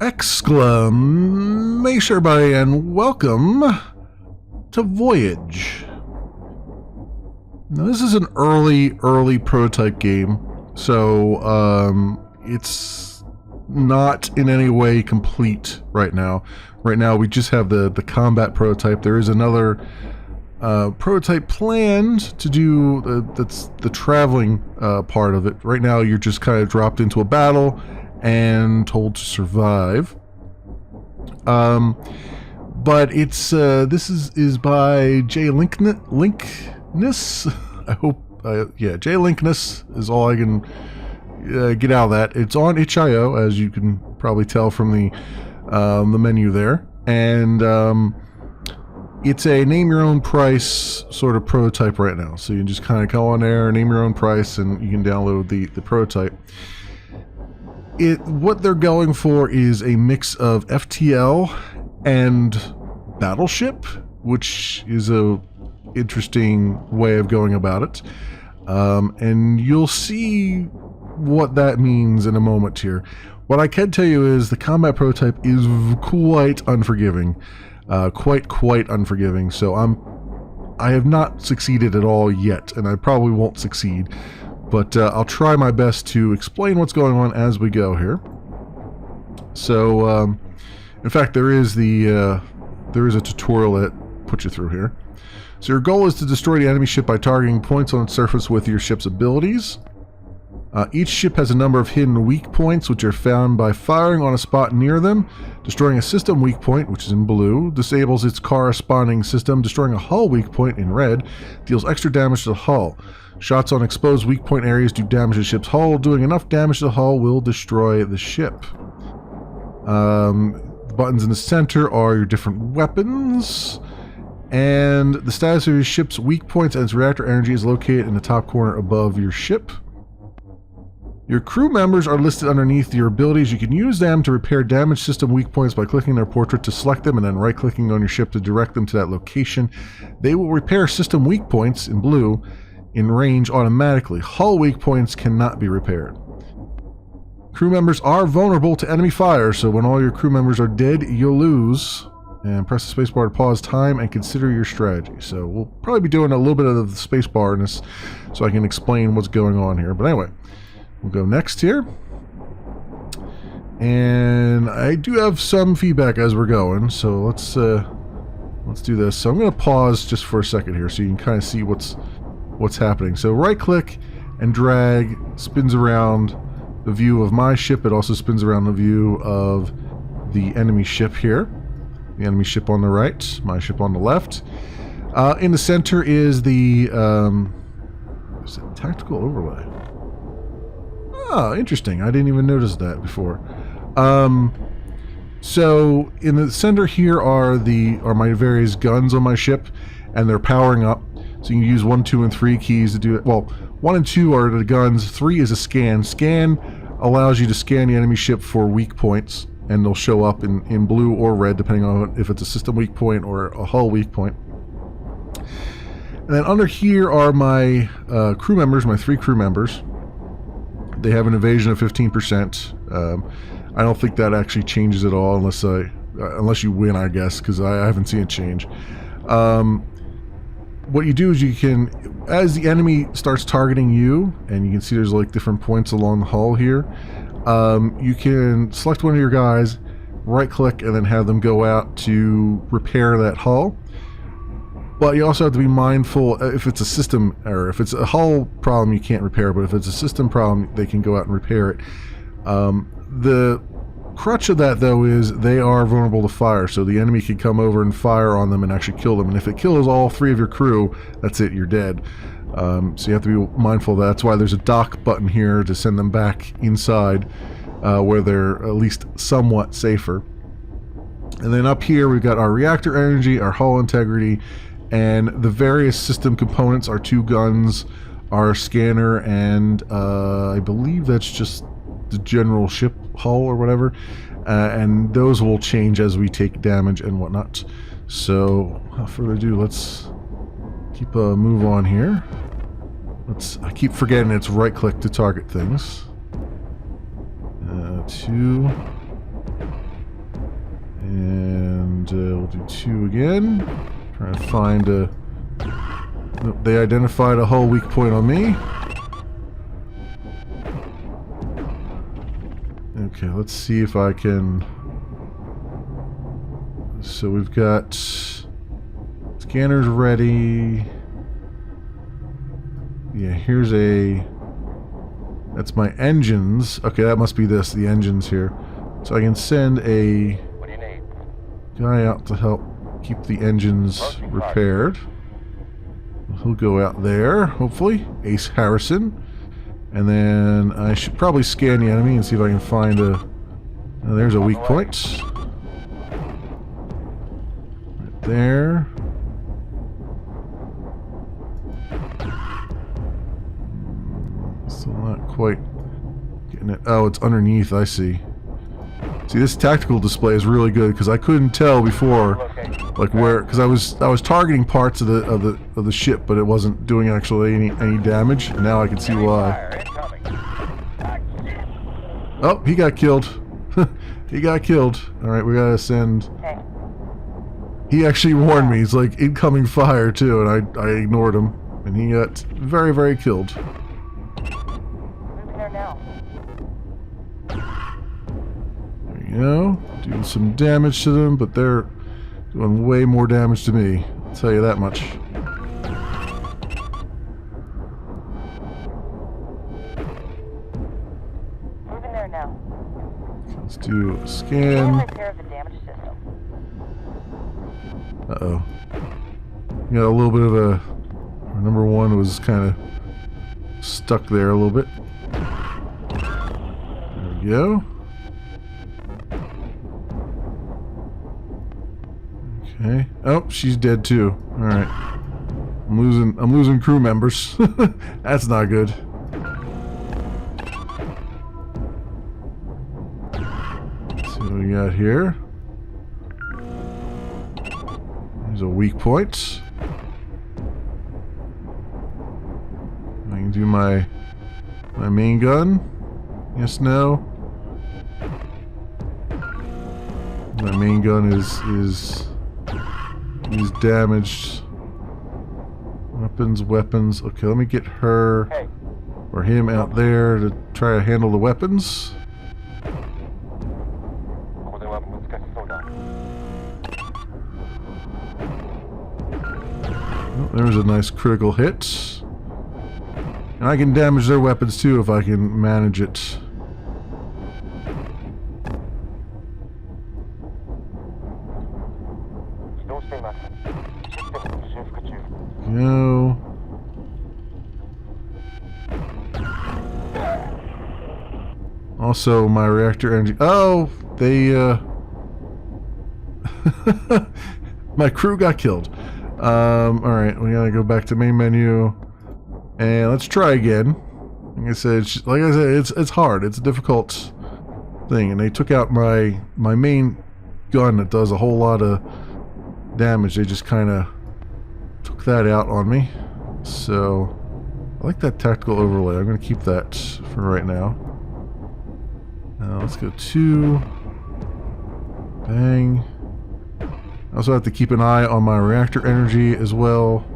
Exclamation, everybody, and welcome to Voyage. Now, this is an early prototype game, so it's not in any way complete right now. Right now, we just have the combat prototype. There is another prototype planned to do that's the traveling part of it. Right now, you're just kind of dropped into a battle and told to survive. But it's this is by J Linkness. I hope yeah, J Linkness is all I can get out of that. It's on itch.io, as you can probably tell from the menu there, and it's a name your own price sort of prototype right now. So you can just kind of go on there, name your own price, and you can download the prototype. What they're going for is a mix of FTL and Battleship, which is a interesting way of going about it. And you'll see what that means in a moment here. What I can tell you is the combat prototype is quite unforgiving. Quite unforgiving. So I have not succeeded at all yet, and I probably won't succeed. But I'll try my best to explain what's going on as we go here. So, in fact, there is a tutorial that puts you through here. So your goal is to destroy the enemy ship by targeting points on its surface with your ship's abilities. Each ship has a number of hidden weak points, which are found by firing on a spot near them. Destroying a system weak point, which is in blue, disables its corresponding system. Destroying a hull weak point, in red, deals extra damage to the hull. Shots on exposed weak point areas do damage to the ship's hull. Doing enough damage to the hull will destroy the ship. The buttons in the center are your different weapons. And the status of your ship's weak points and its reactor energy is located in the top corner above your ship. Your crew members are listed underneath your abilities. You can use them to repair damaged system weak points by clicking their portrait to select them and then right-clicking on your ship to direct them to that location. They will repair system weak points, in blue, in range automatically. Hull weak points cannot be repaired. Crew members are vulnerable to enemy fire, so when all your crew members are dead, you'll lose. And press the spacebar to pause time and consider your strategy. So we'll probably be doing a little bit of the spacebar in this so I can explain what's going on here. But anyway, we'll go next here. And I do have some feedback as we're going, so let's do this. So I'm going to pause just for a second here so you can kind of see what's happening. So right click and drag spins around the view of my ship. It also spins around the view of the enemy ship here. The enemy ship on the right, my ship on the left. In the center is the tactical overlay. Oh, interesting. I didn't even notice that before. So in the center here are my various guns on my ship, and they're powering up. So you can use 1, 2, and 3 keys to do it. Well, 1 and 2 are the guns. 3 is a scan. Scan allows you to scan the enemy ship for weak points, and they'll show up in blue or red, depending on if it's a system weak point or a hull weak point. And then under here are my crew members, my 3 crew members. They have an evasion of 15%. I don't think that actually changes at all unless you win, I guess, because I haven't seen it change. What you do is you can, as the enemy starts targeting you, and you can see there's like different points along the hull here, you can select one of your guys, right click, and then have them go out to repair that hull. But you also have to be mindful if it's a system error. If it's a hull problem, you can't repair, but if it's a system problem, they can go out and repair it. The crutch of that, though, is they are vulnerable to fire, so the enemy can come over and fire on them and actually kill them. And if it kills all 3 of your crew, that's it, you're dead. So you have to be mindful of that. That's why there's a dock button here to send them back inside, where they're at least somewhat safer. And then up here we've got our reactor energy, our hull integrity, and the various system components, our 2 guns, our scanner, and I believe that's just the general ship hull or whatever. And those will change as we take damage and whatnot. So without further ado, let's keep a move on here. I keep forgetting it's right click to target things. 2. And we'll do 2 again. Try and find a... Nope, they identified a hull weak point on me. Okay, let's see if I can... So we've got... Scanners ready. Yeah, here's a... That's my engines. Okay, that must be this, the engines here. So I can send a guy out to help keep the engines repaired. He'll go out there, hopefully. Ace Harrison. And then I should probably scan the enemy and see if I can find a... Oh, there's a weak point. Right there. Still not quite getting it. Oh, it's underneath, I see. See, this tactical display is really good because I couldn't tell before, like where, because I was targeting parts of the ship, but it wasn't doing actually any damage. And now I can see why. Oh, he got killed. He got killed. All right, we gotta send. He actually warned me. He's like incoming fire too, and I ignored him, and he got very, very killed. There you go. Doing some damage to them, but they're doing way more damage to me. I'll tell you that much. Moving there now. Let's do a scan. Repair of the damaged system. Uh-oh. Got a little bit of a... Number 1 was kind of stuck there a little bit. There we go. Okay. Oh, she's dead too. All right. I'm losing crew members. That's not good. Let's see what we got here. There's a weak point. I can do my main gun. Yes, no. My main gun is damaged. Weapons. Okay, let me get her or him out there to try to handle the weapons. Oh, there's a nice critical hit. And I can damage their weapons too if I can manage it. Go. Also, my reactor energy. Oh, they. My crew got killed. All right, we gotta go back to main menu, and let's try again. Like I said, it's hard. It's a difficult thing, and they took out my main gun that does a whole lot of damage. They just kind of took that out on me. So I like that tactical overlay. I'm going to keep that for right now. Now let's go 2. Bang. I also have to keep an eye on my reactor energy as well.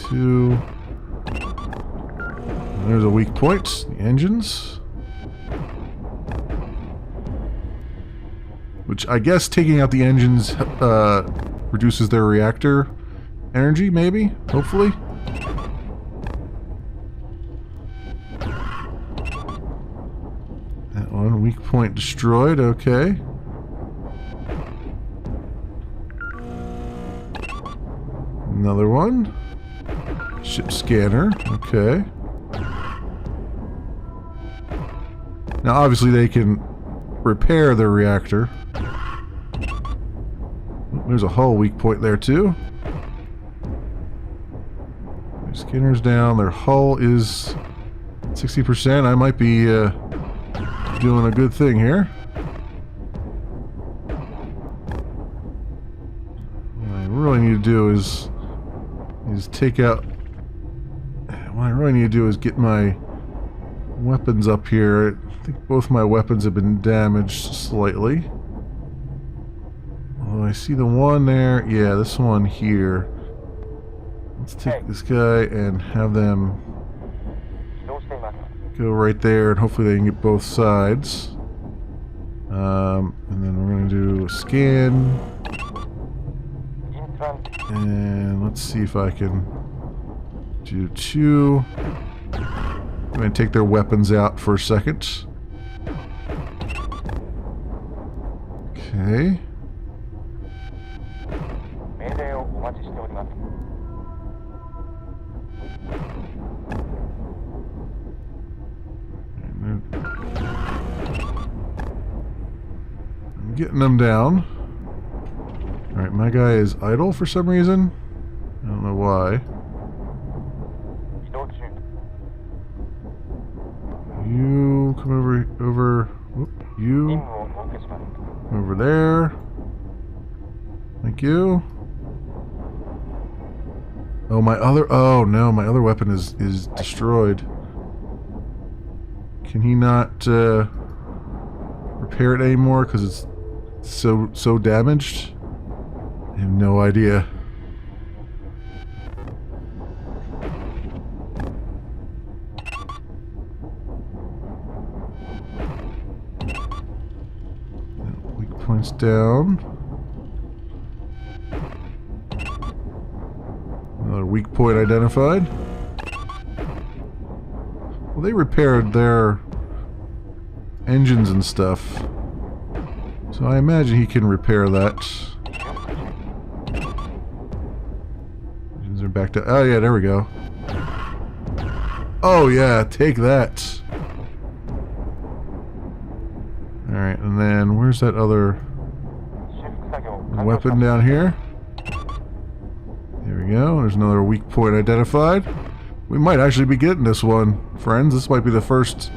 Two. And there's a weak point. The engines. Which I guess taking out the engines reduces their reactor energy, maybe? Hopefully? That one, weak point destroyed, okay. Another one. Ship scanner, okay. Now obviously they can repair their reactor. There's a hull weak point there too. Their scanner's down. Their hull is 60%. I might be doing a good thing here. What I really need to do is take out. What I really need to do is get my weapons up here. I think both my weapons have been damaged slightly. Oh, I see the one there. Yeah, this one here. Let's take this guy and have them go right there, and hopefully they can get both sides. And then we're going to do a scan. And let's see if I can do 2. I'm going to take their weapons out for a second. Okay. I'm getting them down. Alright, my guy is idle for some reason. I don't know why. You come over. Whoop, you over there. Thank you. Oh, oh no, my other weapon is destroyed. Can he not repair it anymore because it's so damaged? I have no idea. Weak points down. Another weak point identified. Well, they repaired their engines and stuff, so I imagine he can repair that. Engines are back to... Oh yeah, there we go. Oh yeah, take that. Alright, and then where's that other weapon down here? There we go. There's another weak point identified. We might actually be getting this one, friends. This might be the first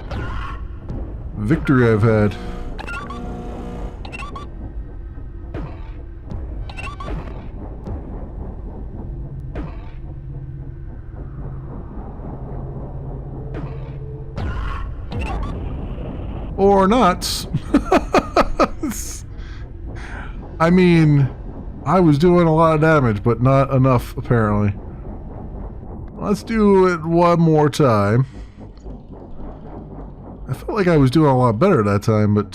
victory I've had. Or not. I mean, I was doing a lot of damage, but not enough, apparently. Let's do it one more time. I felt like I was doing a lot better that time, but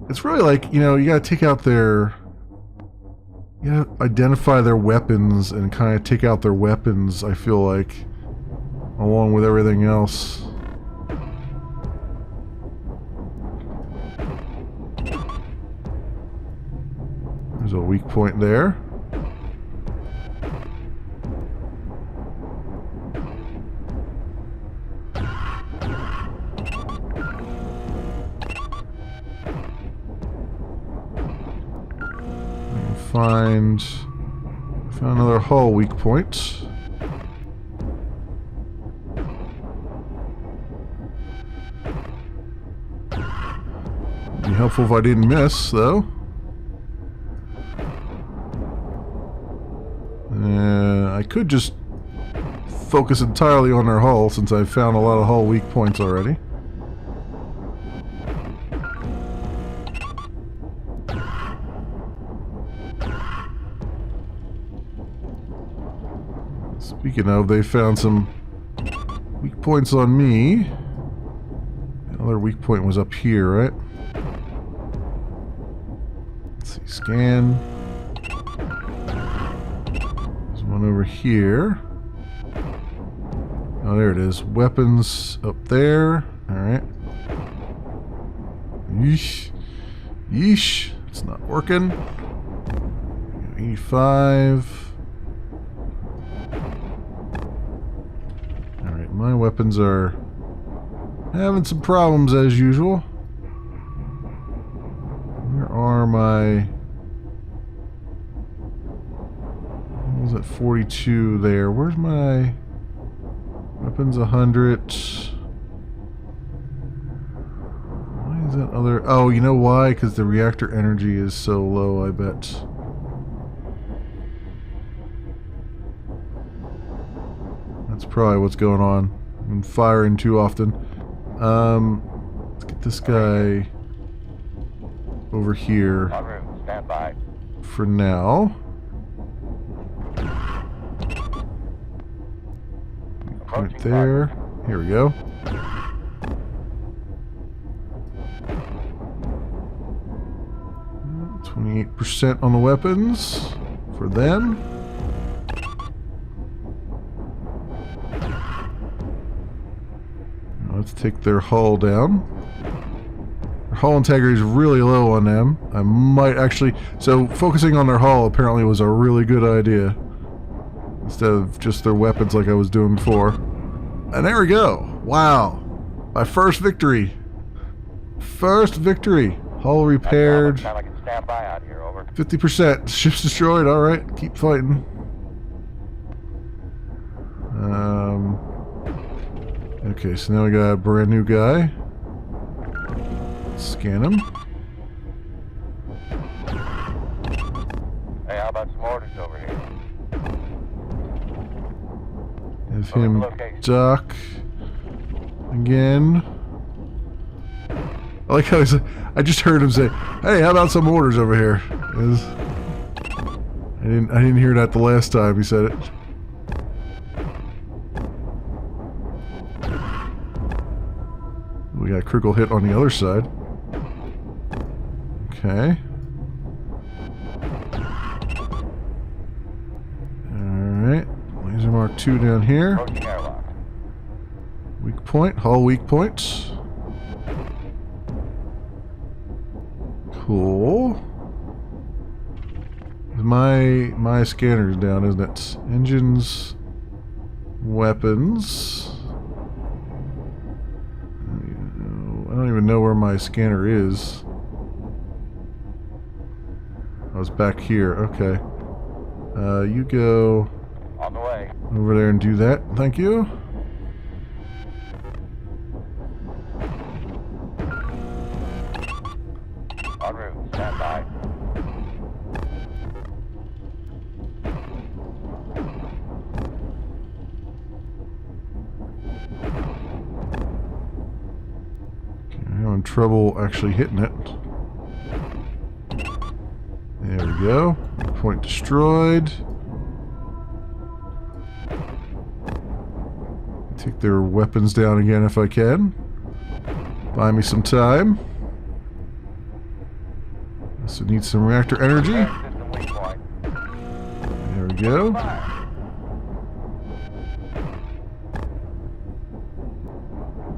it's really like, you know, you gotta take out their... You gotta identify their weapons and kind of take out their weapons, I feel like, along with everything else. There's a weak point there. Found another hull weak point. It'd be helpful if I didn't miss, though. I could just focus entirely on their hull, since I've found a lot of hull weak points already. Speaking of, they found some weak points on me. The other weak point was up here, right? Let's see, scan. There's one over here. Oh, there it is. Weapons up there. Alright. Yeesh. Yeesh. It's not working. 85. My weapons are having some problems as usual. Where are my... What was that 42 there? Where's my... Weapons 100. Why is that other... Oh, you know why? Because the reactor energy is so low, I bet. That's probably what's going on. I'm firing too often. Let's get this guy over here En route. Stand by. for now. Point Approaching there. Here we go. Mm, 28% on the weapons for them. Now let's take their hull down. Their hull integrity is really low on them. I might actually... So focusing on their hull apparently was a really good idea, instead of just their weapons like I was doing before. And there we go. Wow. My first victory. First victory. Hull repaired. Sound like it's stand by out here. Over. 50%. Ship's destroyed. Alright. Keep fighting. Okay, so now we got a brand new guy. Scan him. Hey, how about some orders over here? Have him Location. duck again. I like how I just heard him say, "Hey, how about some orders over here?" I didn't hear that the last time he said it. We got a critical hit on the other side. Okay. Alright. Laser Mark 2 down here. Approaching airlock. Weak point. Hull weak point. Cool. My scanner's down, isn't it? Engines. Weapons. I don't even know where my scanner is. I was back here. Okay. You go On the way. over there and do that. Thank you. En route. Stand by. I'm having trouble actually hitting it. There we go. Point destroyed. Take their weapons down again if I can. Buy me some time. Also need some reactor energy. System weak point. There we go. Fire.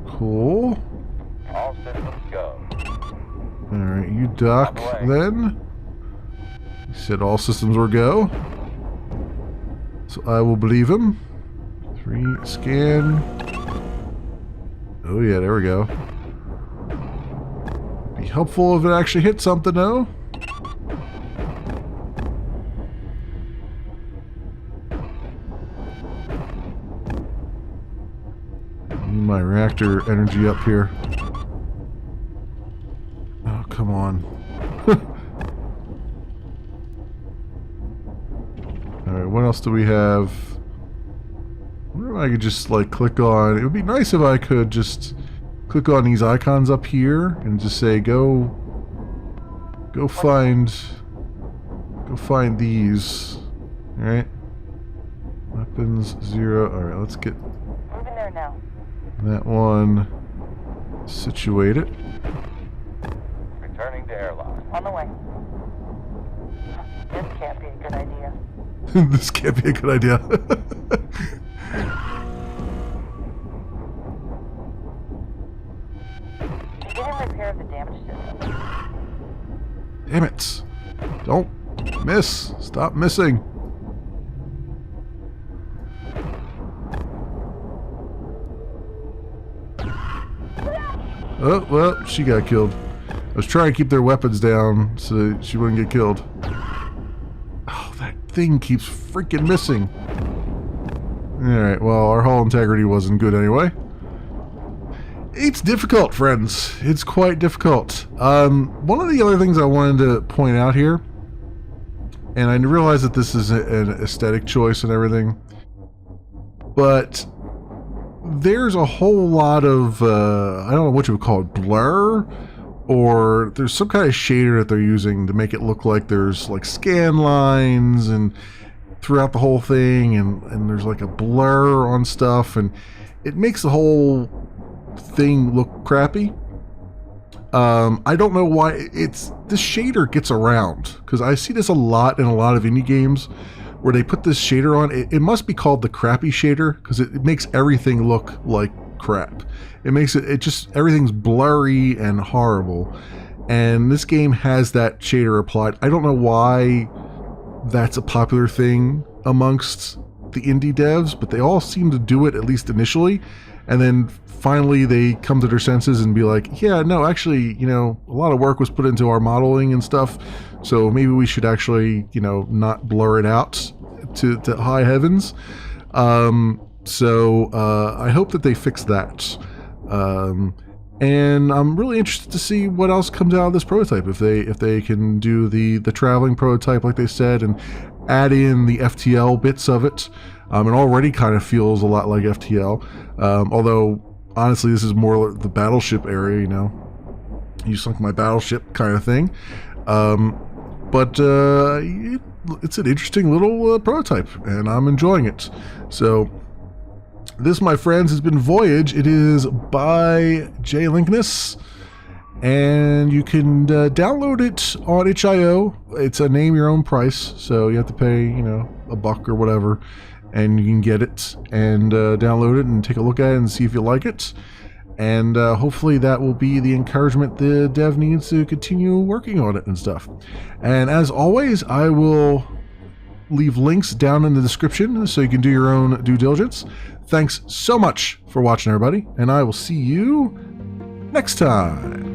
Cool. All systems go. Alright, you duck then. He said all systems were go. So I will believe him. 3, scan. Oh yeah, there we go. Be helpful if it actually hit something though. Need my reactor energy up here. Oh, come on. Alright, what else do we have? I wonder if I could just like click on... It would be nice if I could just click on these icons up here and just say go find these. Alright. Weapons 0. Alright, let's get Moving there now. that one situated. Returning to airlock. On the way. This can't be a good idea. This can't be a good idea. Beginning repair of the damaged system. Damn it. Don't miss. Stop missing. Oh, well, she got killed. I was trying to keep their weapons down so that she wouldn't get killed. Oh, that thing keeps freaking missing. Alright, well, our hull integrity wasn't good anyway. It's difficult, friends. It's quite difficult. One of the other things I wanted to point out here, and I realize that this is an aesthetic choice and everything, but there's a whole lot of, I don't know what you would call it, blur, or there's some kind of shader that they're using to make it look like there's like scan lines and throughout the whole thing, and there's like a blur on stuff, and it makes the whole thing look crappy. I don't know why this shader gets around, because I see this a lot in a lot of indie games where they put this shader on. It must be called the crappy shader, because it makes everything look like crap. It makes it just, everything's blurry and horrible. And this game has that shader applied. I don't know why that's a popular thing amongst the indie devs, but they all seem to do it, at least initially. And then finally they come to their senses and be like, yeah, no, actually, you know, a lot of work was put into our modeling and stuff. So maybe we should actually, you know, not blur it out to high heavens. So I hope that they fix that. And I'm really interested to see what else comes out of this prototype. If they can do the traveling prototype like they said, and add in the FTL bits of it. It already kind of feels a lot like FTL. Although honestly, this is more like the battleship area. You know, you sunk my battleship kind of thing. But it's an interesting little prototype, and I'm enjoying it. So this, my friends, has been Voyage. It is by Jay Linkness, and you can download it on itch.io. It's a name your own price, so you have to pay, you know, $1 or whatever, and you can get it and download it and take a look at it and see if you like it. And hopefully that will be the encouragement the dev needs to continue working on it and stuff. And as always, I will leave links down in the description so you can do your own due diligence. Thanks so much for watching, everybody, and I will see you next time.